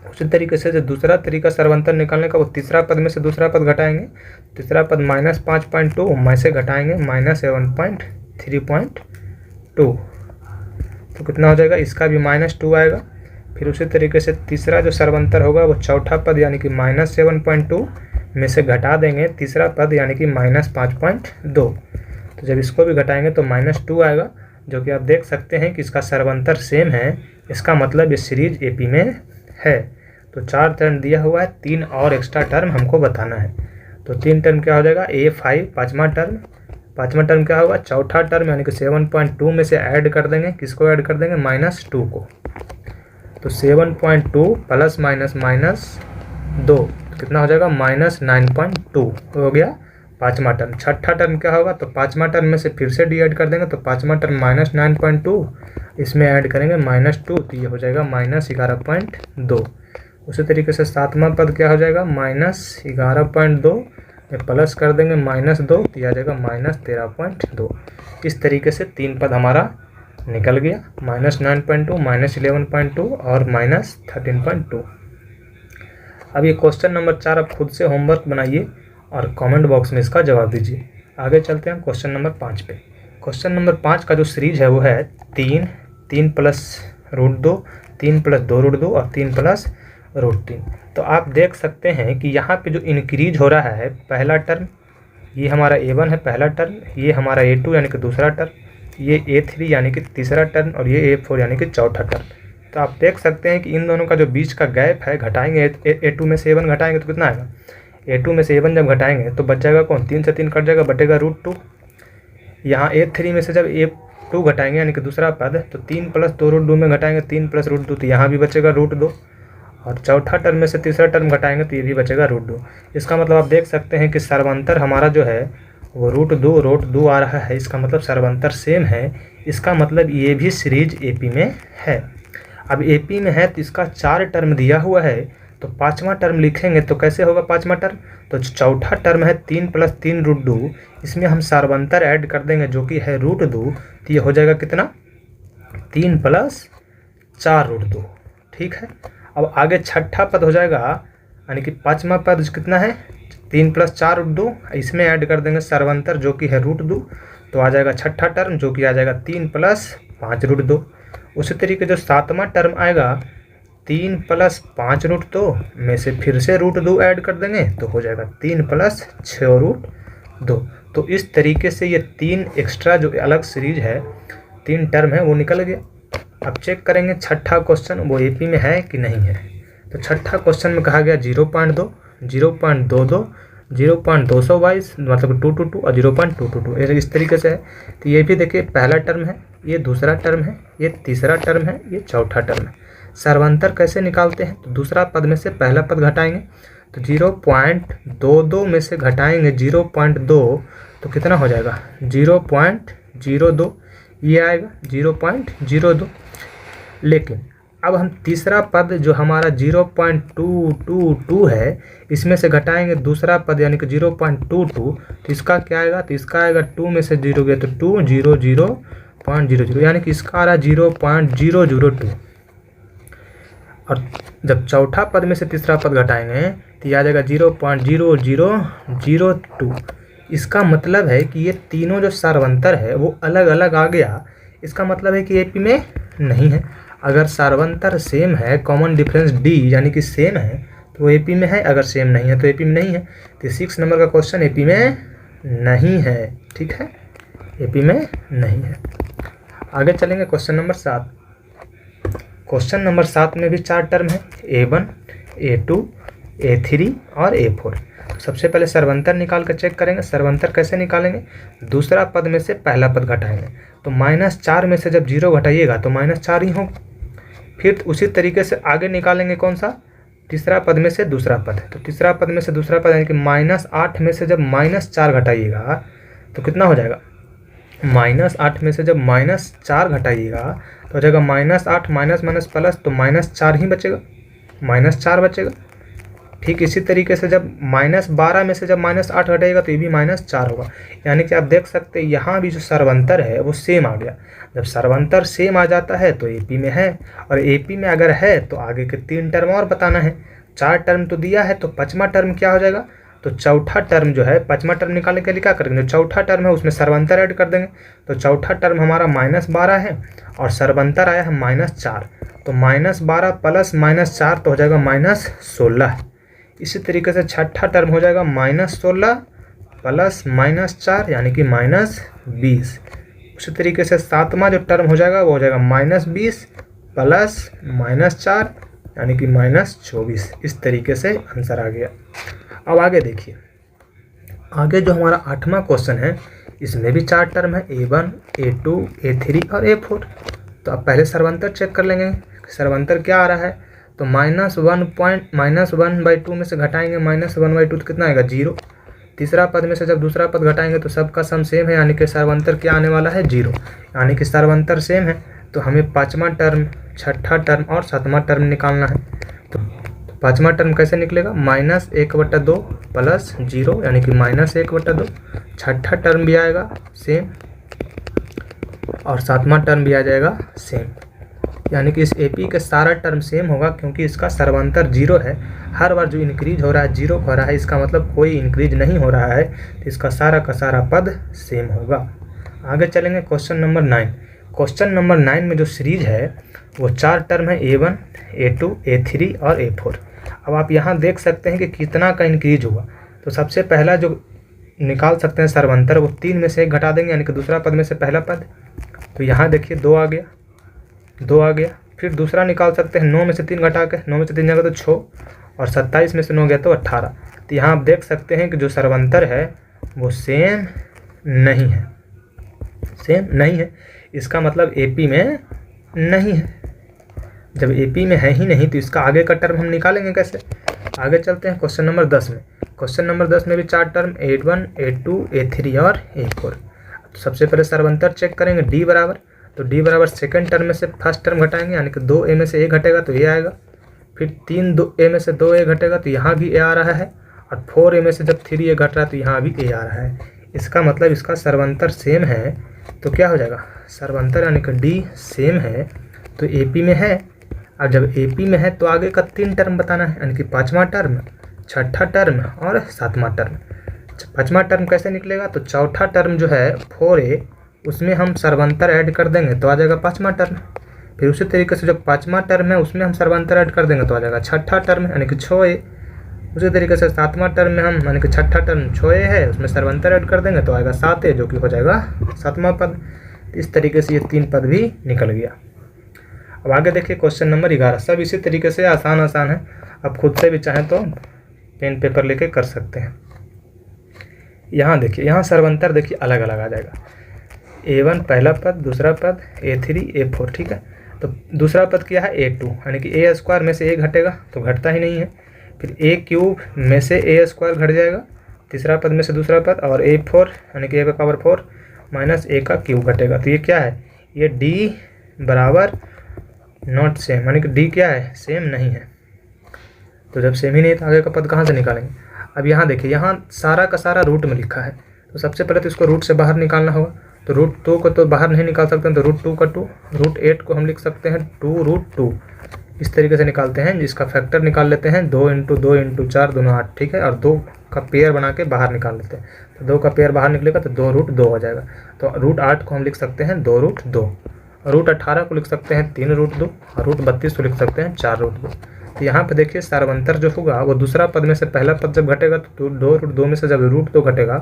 उसी तरीके से जो दूसरा तरीका सर्वंतर निकालने का, वो तीसरा पद में से दूसरा पद घटाएंगे। तीसरा पद -5.2 में से घटाएंगे -7.3.2, तो कितना हो जाएगा, इसका भी -2 आएगा। फिर उसी तरीके से तीसरा जो सर्वंतर होगा वो चौथा पद यानी कि -7.2 में से घटा देंगे तीसरा पद यानी कि -5.2, तो जब इसको भी घटाएंगे तो -2 आएगा, जो कि आप देख सकते हैं कि इसका सर्वंतर सेम है। इसका मतलब ये सीरीज AP में है। तो 4 टर्म दिया हुआ है, 3 और एक्स्ट्रा टर्म हमको बताना है। तो 3 टर्म क्या हो जाएगा, A5 पाँचवा टर्म क्या होगा, चौथा टर्म यानी कि 7.2 में से ऐड कर देंगे, किसको ऐड कर देंगे, -2 को। तो 7.2 + -2, तो कितना हो जाएगा, -9.2 हो गया पाँचवा टर्म। छठा टर्म क्या होगा, तो पाँचवा टर्म में से फिर से D ऐड कर देंगे, तो पाँचवा टर्म -9.2, इसमें ऐड करेंगे -2, तो ये हो जाएगा -11.2। उसी तरीके से सातवां पद क्या हो जाएगा, -11.2 में प्लस कर देंगे -2, तो आ जाएगा -13.2। इस तरीके से 3 पद हमारा निकल गया, -9.2, -11.2 और -13.2। अब ये क्वेश्चन नंबर 4 आप खुद से होमवर्क बनाइए और कमेंट बॉक्स में इसका जवाब दीजिए। आगे चलते हैं क्वेश्चन नंबर 5 पे। क्वेश्चन नंबर 5 का जो सीरीज है वो है 3, 3 + √2, 3 + 2√2 और 3 + √3। तो आप देख सकते हैं कि यहाँ पे जो इंक्रीज हो रहा है, पहला टर्म ये हमारा A1 है, पहला टर्म, ये हमारा A2 यानी कि दूसरा टर्म, ये A3 यानी कि तीसरा टर्म और ये A4 यानी कि चौथा टर्म। तो आप देख सकते हैं कि इन दोनों का जो बीच का गैप है, घटाएंगे A2 में से A1 घटाएंगे तो कितना आएगा, A2 में से A1 जब घटाएंगे तो बच जाएगा कौन, 3 से 3 कट जाएगा, बटेगा √2। यहाँ A3 में से जब A2 घटाएंगे यानी कि दूसरा पद, तो 3 + 2√2 में घटाएंगे 3 + √2, तो यहाँ भी बचेगा √2। और चौथा टर्म में से तीसरा टर्म घटाएंगे तो ये भी बचेगा √2। इसका मतलब आप देख सकते हैं कि सर्वंतर हमारा जो है वो √2 आ रहा है। इसका मतलब सर्वंतर सेम है। इसका मतलब ये भी सीरीज AP में है। अब AP में है तो इसका 4 टर्म दिया हुआ है, तो पाँचवा टर्म लिखेंगे तो कैसे होगा पाँचवा टर्म, तो चौथा टर्म है 3 + 3 √2, इसमें हम सर्वंतर ऐड कर देंगे जो कि है √2, तो ये हो जाएगा कितना, 3 + 4 √2। ठीक है, अब आगे छठा पद हो जाएगा, यानी कि पाँचवा पद कितना है, 3 + 4 √2, इसमें ऐड कर देंगे सर्वंतर जो कि है √2, तो आ जाएगा छठा टर्म जो कि आ जाएगा 3 + 5 √2। उसी तरीके जो सातवां टर्म आएगा, 3 + 5 √2 में से फिर से √2 ऐड कर देंगे, तो हो जाएगा 3 + 6 √2। तो इस तरीके से ये 3 एक्स्ट्रा जो अलग सीरीज है, 3 टर्म है, वो निकल गया। अब चेक करेंगे छठा क्वेश्चन वो AP में है कि नहीं है। तो छठा क्वेश्चन में कहा गया 0.2, 0.22, 0.222 मतलब 222 और 0.222, इस तरीके से है। तो ये भी देखिए पहला टर्म है, ये दूसरा टर्म है, ये तीसरा टर्म है, ये चौथा टर्म है। सर्वंतर कैसे निकालते हैं, तो दूसरा पद में से पहला पद घटाएंगे, तो 0.22 में से घटाएंगे 0.2, तो कितना हो जाएगा 0.02, ये आएगा 0.02। लेकिन अब हम तीसरा पद जो हमारा 0.222 है, इसमें से घटाएंगे दूसरा पद यानी कि 0.22, तो इसका क्या आएगा, तो इसका आएगा 2 में से 0 गया तो 2, 0, 0.00, यानी कि इसका आ रहा 0.002। और जब चौथा पद में से तीसरा पद घटाएंगे तो ये आ जाएगा 0.0002। इसका मतलब है कि ये तीनों जो सार्वंतर है वो अलग अलग आ गया। इसका मतलब है कि एपी में नहीं है। अगर सार्वंतर सेम है, कॉमन डिफरेंस डी यानी कि सेम है, तो वो एपी में है। अगर सेम नहीं है तो एपी में नहीं है। तो 6 नंबर का क्वेश्चन एपी में नहीं है। ठीक है, एपी में नहीं है। आगे चलेंगे क्वेश्चन नंबर 7। क्वेश्चन नंबर 7 में भी 4 टर्म है, A1, A2, A3 और A4। तो सबसे पहले सर्वंतर निकाल कर चेक करेंगे। सर्वंतर कैसे निकालेंगे, दूसरा पद में से पहला पद घटाएंगे। तो -4 में से जब 0 घटाइएगा तो -4 ही होगा। फिर उसी तरीके से आगे निकालेंगे कौन सा, तीसरा पद में से दूसरा पद। तो तीसरा पद में से दूसरा पद यानी कि -8 में से जब -4 घटाइएगा तो कितना हो जाएगा, -8 में से जब -4 घटाइएगा तो हो जाएगा -8 माइनस माइनस प्लस, तो -4 ही बचेगा, -4 बचेगा। ठीक इसी तरीके से जब -12 में से जब -8 घटाइएगा तो ये भी -4 होगा। यानी कि आप देख सकते हैं यहाँ भी जो सर्वंतर है वो सेम आ गया। जब सर्वंतर सेम आ जाता है तो एपी में है, और एपी में अगर है तो आगे के 3 टर्म और बताना है। 4 टर्म तो दिया है, तो 5वां टर्म क्या हो जाएगा, तो चौथा टर्म जो है, 5वां टर्म निकालने के लिए क्या करेंगे, जो चौथा टर्म है उसमें सर्वंतर ऐड कर देंगे। तो चौथा टर्म हमारा -12 है और सर्वंतर आया है -4, तो -12 प्लस -4 तो हो जाएगा -16। इसी तरीके से छठा टर्म हो जाएगा -16 प्लस -4 यानी कि -20। उसी तरीके से 7वां जो टर्म हो जाएगा वो हो जाएगा -20 प्लस -4 यानी कि -24। इस तरीके से आंसर आ गया। अब आगे देखिए, आगे जो हमारा 8वां क्वेश्चन है इसमें भी 4 टर्म है, A1, A2, A3 और A4। तो अब पहले सर्वंतर चेक कर लेंगे। सर्वंतर क्या आ रहा है, तो -1/2 में से घटाएंगे -1/2 तो कितना आएगा, 0। तीसरा पद में से जब दूसरा पद घटाएंगे तो सबका सम सेम है, यानी कि सर्वंतर क्या आने वाला है, 0। यानी कि सर्वंतर सेम है, तो हमें 5वां टर्म, छठा टर्म और 7वां टर्म निकालना है। तो 5वां टर्म कैसे निकलेगा, -1/2 प्लस 0 यानी कि -1/2। छठा टर्म भी आएगा सेम और 7वां टर्म भी आ जाएगा सेम। यानी कि इस एपी का सारा टर्म सेम होगा, क्योंकि इसका सर्वंतर 0 है। हर बार जो इंक्रीज हो रहा है 0 हो रहा है, इसका मतलब कोई इंक्रीज नहीं हो रहा है, तो इसका सारा का सारा पद सेम होगा। आगे चलेंगे क्वेश्चन नंबर 9। क्वेश्चन नंबर 9 में जो सीरीज है वो 4 टर्म है, A1, A2, A3 और A4। अब आप यहाँ देख सकते हैं कि कितना का इंक्रीज हुआ। तो सबसे पहला जो निकाल सकते हैं सर्वंतर, वो 3 में से 1 घटा देंगे, यानी कि दूसरा पद में से पहला पद। तो यहाँ देखिए 2 आ गया, 2 आ गया। फिर दूसरा निकाल सकते हैं 9 में से 3 घटा के, 9 में से 3 जाएगा तो 6, और 27 में से 9 गया तो 18। तो यहाँ आप देख सकते हैं कि जो सर्वंतर है वो सेम नहीं है, सेम नहीं है। इसका मतलब एपी में नहीं है। जब एपी में है ही नहीं तो इसका आगे का टर्म हम निकालेंगे कैसे। आगे चलते हैं क्वेश्चन नंबर 10 में। क्वेश्चन नंबर 10 में भी 4 टर्म, A1, A2, A3 और A4। तो सबसे पहले सर्वंतर चेक करेंगे, D बराबर, तो D बराबर सेकंड टर्म में से फर्स्ट टर्म घटाएंगे, यानी कि 2A में से A घटेगा तो A आएगा। फिर 3A में से 2A घटेगा तो यहाँ भी A आ रहा है, और 4A में से जब 3A घट रहा है तो यहाँ भी A आ रहा है। इसका मतलब इसका सर्वंतर सेम है, तो क्या हो जाएगा, सर्वंतर यानी कि D सेम है तो AP में है। अब जब AP में है तो आगे का 3 टर्म बताना है, यानी कि 5वां टर्म, छठा टर्म और 7वां टर्म। 5वां टर्म कैसे निकलेगा, तो चौथा टर्म जो है 4A, उसमें हम सर्वंतर ऐड कर देंगे तो आ जाएगा 5वां टर्म। फिर उसी तरीके से जो 5वां टर्म है उसमें हम सर्वंतर ऐड कर देंगे तो आ जाएगा छठा टर्म यानी कि 6A। उसी तरीके से 7वां टर्म में हम, यानी कि छठा टर्म 6A है, उसमें सर्वंतर ऐड कर देंगे तो आएगा 7A, जो कि हो जाएगा 7वां पद। इस तरीके से ये 3 पद भी निकल गया। अब आगे देखिए क्वेश्चन नंबर 11। सब इसी तरीके से आसान है, आप खुद से भी चाहें तो पेन पेपर लेके कर सकते हैं। यहाँ देखिए, यहाँ सर्वंतर देखिए अलग अलग आ जाएगा। A1 पहला पद, दूसरा पद, A3, A4, ठीक है। तो दूसरा पद क्या है, A2, यानी कि A स्क्वायर में से A घटेगा तो घटता ही नहीं है। फिर A क्यूब में से A स्क्वायर घट जाएगा, तीसरा पद में से दूसरा पद, और A4 यानी कि A का पावर 4 माइनस A का क्यूब घटेगा। तो ये क्या है, ये D बराबर नॉट सेम, यानी कि डी क्या है, सेम नहीं है। तो जब सेम ही नहीं है तो आगे का पद कहाँ से निकालेंगे। अब यहाँ देखिए, यहाँ सारा का सारा रूट में लिखा है, तो सबसे पहले तो इसको रूट से बाहर निकालना होगा। तो √2 को तो बाहर नहीं निकाल सकते हैं, तो √2 का 2, √8 को हम लिख सकते हैं 2√2। इस तरीके से निकालते हैं, जिसका फैक्टर निकाल लेते हैं 2 × 2 × 4 दोनों 8, ठीक है। और 2 का पेयर बना के बाहर निकाल लेते हैं, तो 2 का पेयर बाहर निकलेगा तो 2√2 हो जाएगा। तो √8 को हम लिख सकते हैं 2√2, √18 को लिख सकते हैं 3√2, और √32 को लिख सकते हैं 4√2। तो यहाँ पे देखिए सार्वंतर जो होगा वो दूसरा पद में से पहला पद जब घटेगा तो 2√2 में से जब √2 घटेगा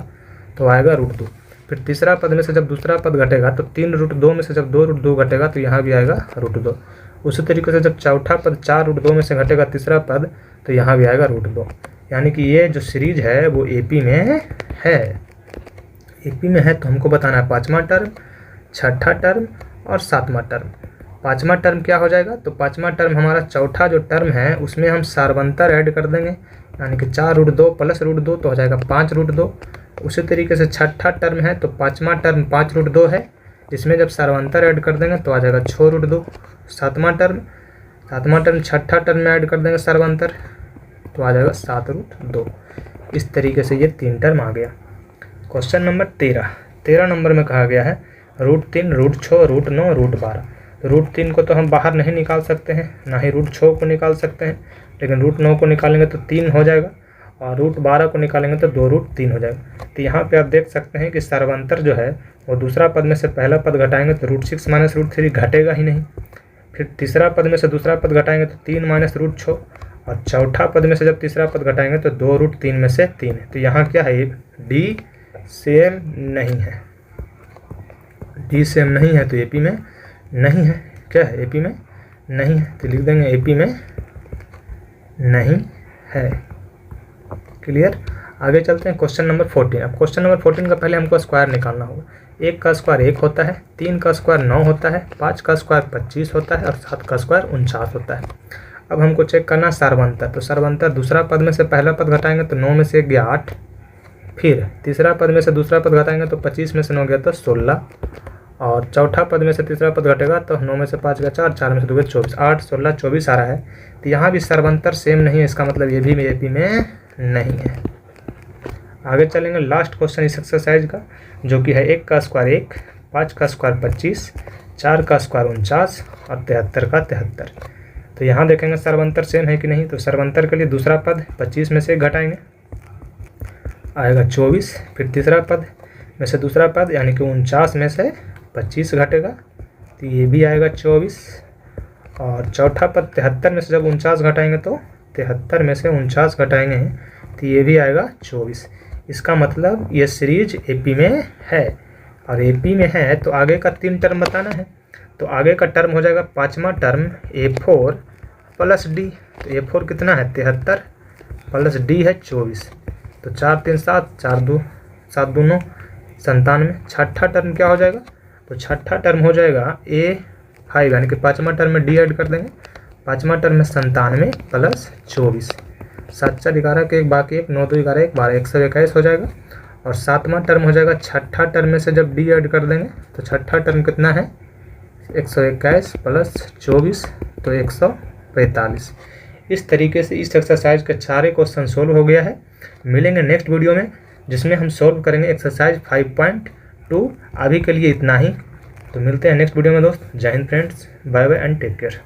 तो आएगा √2। फिर तीसरा पद में से जब दूसरा पद घटेगा तो 3√2 में से जब 2√2 घटेगा तो यहाँ भी आएगा √2। उसी तरीके से जब चौथा पद 4√2 में से घटेगा तीसरा पद तो यहाँ भी आएगा √2। यानी कि ये जो सीरीज है वो एपी में है। एपी में है तो हमको बताना है पाँचवा टर्म, छठा टर्म और सातवां टर्म। पाँचवा टर्म क्या हो जाएगा, तो पाँचवा टर्म हमारा चौथा जो टर्म है उसमें हम सार्वंतर ऐड कर देंगे, यानी कि 4√2 प्लस √2 तो हो जाएगा 5√2। उसी तरीके से छठा टर्म है तो पाँचवा टर्म 5√2 है, जिसमें जब सार्वंतर ऐड कर देंगे तो आ जाएगा 6√2। सातवां टर्म छठा टर्म में ऐड कर देंगे सार्वंतर तो आ जाएगा 7√2। इस तरीके से ये 3 टर्म आ गया। क्वेश्चन नंबर 13 नंबर में कहा गया है √3, √6, √9, √12। तो √3 को तो हम बाहर नहीं निकाल सकते हैं, ना ही √6 को निकाल सकते हैं, लेकिन √9 को निकालेंगे तो 3 हो जाएगा, और √12 को निकालेंगे तो 2√3 हो जाएगा। तो यहाँ पे आप देख सकते हैं कि सार्वंतर जो है वो दूसरा पद में से पहला पद घटाएंगे तो √6 - √3 घटेगा ही नहीं। फिर तीसरा पद में से दूसरा पद घटाएंगे तो 3 - √6, और चौथा पद में से जब तीसरा पद घटाएंगे तो 2√3 में से 3 है। तो यहाँ क्या है, डी सेम नहीं है। डी सेम नहीं है तो एपी में नहीं है। क्या है, एपी में नहीं है, तो लिख देंगे एपी में नहीं है। क्लियर। आगे चलते हैं क्वेश्चन नंबर 14। अब क्वेश्चन नंबर 14 का पहले हमको स्क्वायर निकालना होगा। 1 का स्क्वायर 1 होता है, 3 का स्क्वायर 9 होता है, 5 का स्क्वायर 25 होता है, और 7 का स्क्वायर 49 होता है। अब हमको चेक करना सार्वंतर। तो सार्वंतर दूसरा पद में से पहला पद घटाएंगे तो 9 में से 1 गया 8, फिर तीसरा पद में से दूसरा पद घटाएंगे तो 25 में से 9 गया तो 16, और चौथा पद में से तीसरा पद घटेगा तो 9 में से 5 गया 4, 4 में से 2 गया 24, 8, 16, 24 आ रहा है। तो यहाँ भी सार्वंतर सेम नहीं है, इसका मतलब ये भी एपी में नहीं है। आगे चलेंगे लास्ट क्वेश्चन इस एक्सरसाइज का, जो कि है 1 का स्क्वायर 1, 5 का स्क्वायर 25, 4 का स्क्वायर 49 और 73 का 73। तो यहाँ देखेंगे सार्वंतर सेम है कि नहीं। तो सार्वंतर के लिए दूसरा पद 25 में से घटाएंगे, आएगा 24, फिर तीसरा पद में से दूसरा पद यानी कि 49 में से 25 घटेगा तो ये भी आएगा 24, और चौथा पद 73 में से जब 49 घटाएंगे तो 73 में से 49 घटाएंगे तो ये भी आएगा 24। इसका मतलब ये सीरीज एपी में है, और एपी में है तो आगे का 3 टर्म बताना है। तो आगे का टर्म हो जाएगा पाँचवा टर्म A4 प्लस डी। तो A4 कितना है 73 प्लस डी है 24, तो 4 3 7, 4 2 7 2 9 97। छठा टर्म क्या हो जाएगा, तो छठा टर्म हो जाएगा A5, यानी कि पाँचवा टर्म में डी ऐड कर देंगे। पाँचवा टर्म में 97 प्लस 24, 7 4 11 के 1 बाकी 1, 9 2 11 1 12, 121 हो जाएगा। और सातवां टर्म हो जाएगा छठा टर्म में से जब डी ऐड कर देंगे तो छठा टर्म कितना है 121 प्लस 24 तो 145। इस तरीके से इस एक्सरसाइज के सारे क्वेश्चन सोल्व हो गया है। मिलेंगे नेक्स्ट वीडियो में जिसमें हम सोल्व करेंगे एक्सरसाइज 5.2। अभी के लिए इतना ही, तो मिलते हैं नेक्स्ट वीडियो में दोस्त। जय हिंद friends, bye bye and take care.